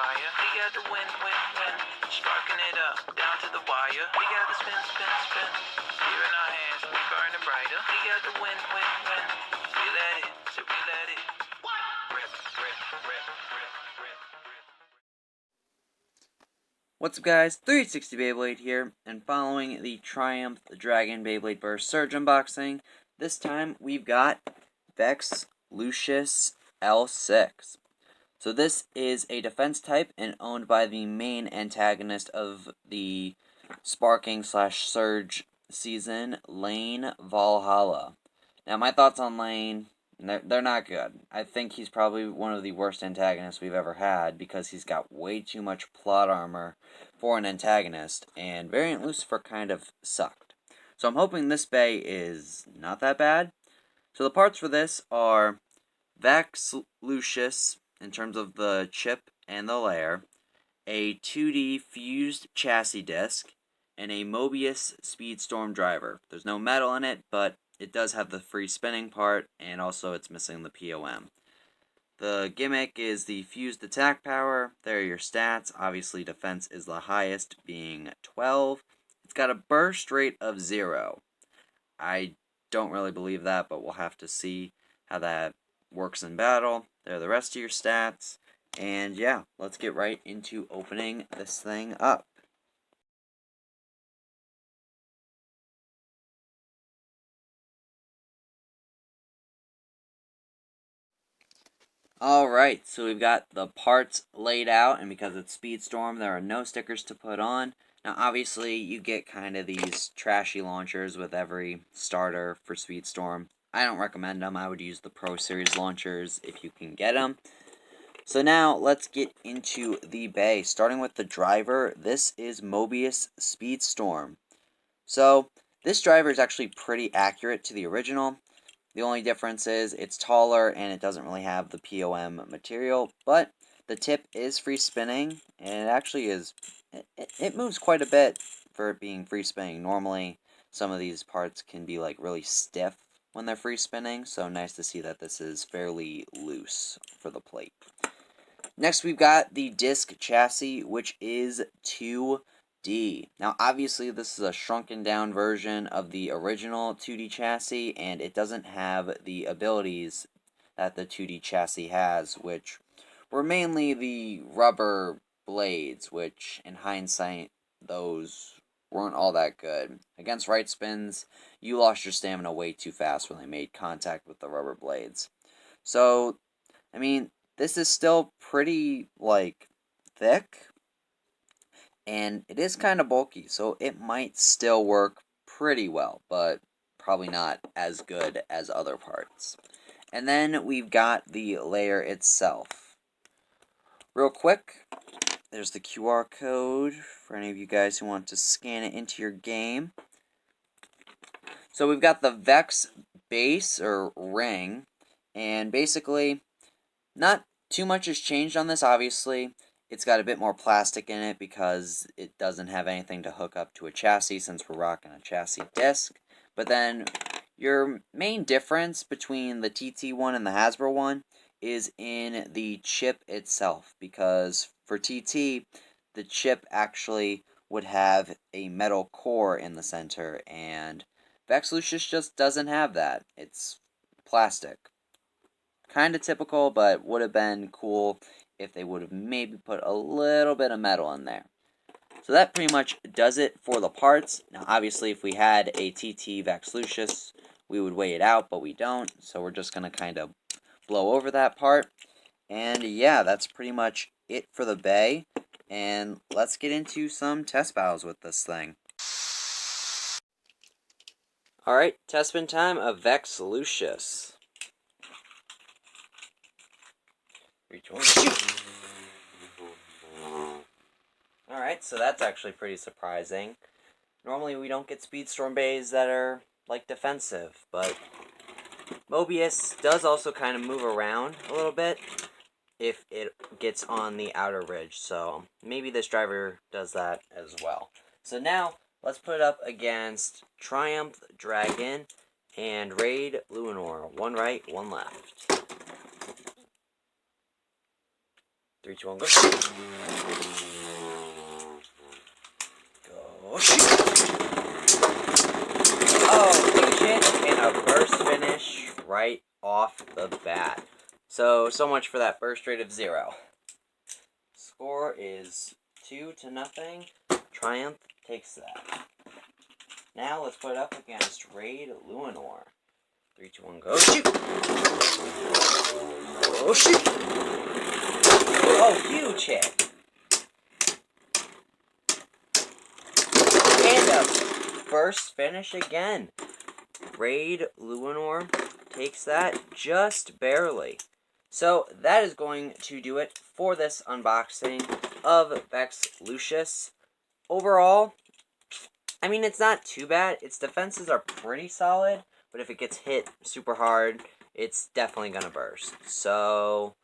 fire. We got the win, win, win. Sparking it up, down to the wire. We got the spin, spin, spin. Here in our hands, we burning brighter. We got the win, win, win. We let it, so we let it. Rip, rip, rip, rip, rip. What's up guys, 360 Beyblade here, and following the Triumph Dragon Beyblade Burst Surge unboxing, this time we've got Vex Lucius L6. So this is a defense type and owned by the main antagonist of the Sparking / Surge season, Lane Valhalla. Now my thoughts on Lane, they're not good. I think he's probably one of the worst antagonists we've ever had because he's got way too much plot armor for an antagonist, and Variant Lucifer kind of sucked. So I'm hoping this bay is not that bad. So the parts for this are Vex Lucius in terms of the chip and the layer, a 2D fused chassis disc, and a Mobius Speedstorm driver. There's no metal in it, but it does have the free spinning part, and also it's missing the POM. The gimmick is the fused attack power. There are your stats. Obviously defense is the highest, being 12. It's got a burst rate of 0. I don't really believe that, but we'll have to see how that works in battle. There are the rest of your stats. And yeah, let's get right into opening this thing up. Alright, so we've got the parts laid out, and because it's Speedstorm, there are no stickers to put on. Now, obviously, you get kind of these trashy launchers with every starter for Speedstorm. I don't recommend them. I would use the Pro Series launchers if you can get them. So now, let's get into the bay. Starting with the driver, this is Mobius Speedstorm. So, this driver is actually pretty accurate to the original. The only difference is it's taller and it doesn't really have the POM material, but the tip is free spinning, and it actually is, it moves quite a bit for it being free spinning. Normally, some of these parts can be like really stiff when they're free spinning, so nice to see that this is fairly loose for the plate. Next, we've got the disc chassis, which is 2D. Now, obviously, this is a shrunken down version of the original 2D chassis, and it doesn't have the abilities that the 2D chassis has, which were mainly the rubber blades, which, in hindsight, those weren't all that good. Against right spins, you lost your stamina way too fast when they made contact with the rubber blades. So, I mean, this is still pretty, like, thick, and it is kind of bulky, so it might still work pretty well, but probably not as good as other parts. And then we've got the layer itself. Real quick, there's the QR code for any of you guys who want to scan it into your game. So we've got the Vex base, or ring, and basically, not too much has changed on this, obviously. It's got a bit more plastic in it because it doesn't have anything to hook up to a chassis since we're rocking a chassis disc. But then your main difference between the TT one and the Hasbro one is in the chip itself, because for TT, the chip actually would have a metal core in the center, and Vex Lucius just doesn't have that. It's plastic. Kind of typical, but would have been cool if they would have maybe put a little bit of metal in there. So that pretty much does it for the parts. Now, obviously, if we had a TT Vex Lucius, we would weigh it out, but we don't. So we're just going to kind of blow over that part. And yeah, that's pretty much it for the bay. And let's get into some test battles with this thing. Alright, test spin time of Vex Lucius. Alright, so that's actually pretty surprising. Normally we don't get Speedstorm bays that are, like, defensive, but Mobius does also kind of move around a little bit if it gets on the outer ridge, so maybe this driver does that as well. So now, let's put it up against Triumph Dragon and Raid Luinor. One right, one left. 3, 2, 1, go. Go shoot. Oh, huge hit and a burst finish right off the bat. So much for that burst rate of 0. Score is 2-0. Triumph takes that. Now let's put it up against Raid Luinor. 3, 2, 1, go shoot! Go shoot! Oh, huge hit! And a burst finish again. Raid Luinor takes that just barely. So that is going to do it for this unboxing of Vex Lucius. Overall, I mean, it's not too bad. Its defenses are pretty solid, but if it gets hit super hard, it's definitely going to burst. So,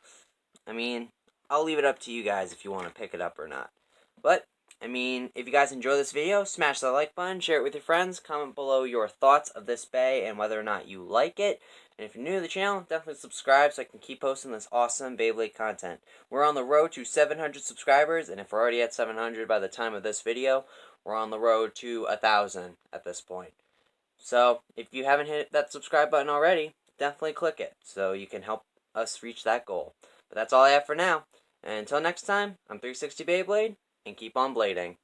I mean, I'll leave it up to you guys if you want to pick it up or not. But, I mean, if you guys enjoy this video, smash that like button, share it with your friends, comment below your thoughts of this bay and whether or not you like it. And if you're new to the channel, definitely subscribe so I can keep posting this awesome Beyblade content. We're on the road to 700 subscribers, and if we're already at 700 by the time of this video, we're on the road to 1,000 at this point. So, if you haven't hit that subscribe button already, definitely click it so you can help us reach that goal. But that's all I have for now. And until next time, I'm 360 Beyblade, and keep on blading.